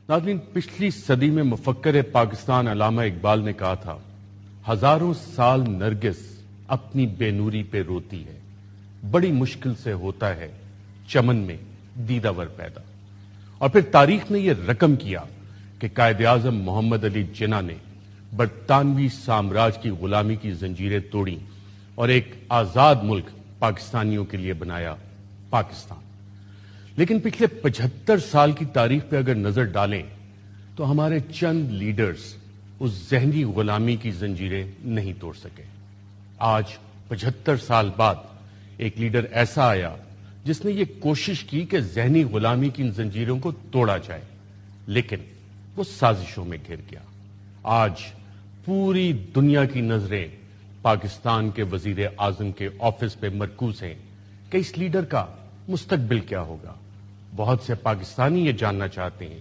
ناظرین، پچھلی صدی میں مفکر پاکستان علامہ اقبال نے کہا تھا، ہزاروں سال نرگس اپنی بے نوری پہ روتی ہے، بڑی مشکل سے ہوتا ہے چمن میں دیدہ ور پیدا۔ اور پھر تاریخ نے یہ رقم کیا کہ قائد اعظم محمد علی جناح نے برطانوی سامراج کی غلامی کی زنجیریں توڑیں اور ایک آزاد ملک پاکستانیوں کے لیے بنایا پاکستان۔ لیکن پچھلے 75 سال کی تاریخ پہ اگر نظر ڈالیں تو ہمارے چند لیڈرز اس ذہنی غلامی کی زنجیریں نہیں توڑ سکے۔ آج 75 سال بعد ایک لیڈر ایسا آیا جس نے یہ کوشش کی کہ ذہنی غلامی کی ان زنجیروں کو توڑا جائے، لیکن وہ سازشوں میں گر گیا۔ آج پوری دنیا کی نظریں پاکستان کے وزیر اعظم کے آفس پہ مرکوز ہیں کہ اس لیڈر کا مستقبل کیا ہوگا۔ بہت سے پاکستانی یہ جاننا چاہتے ہیں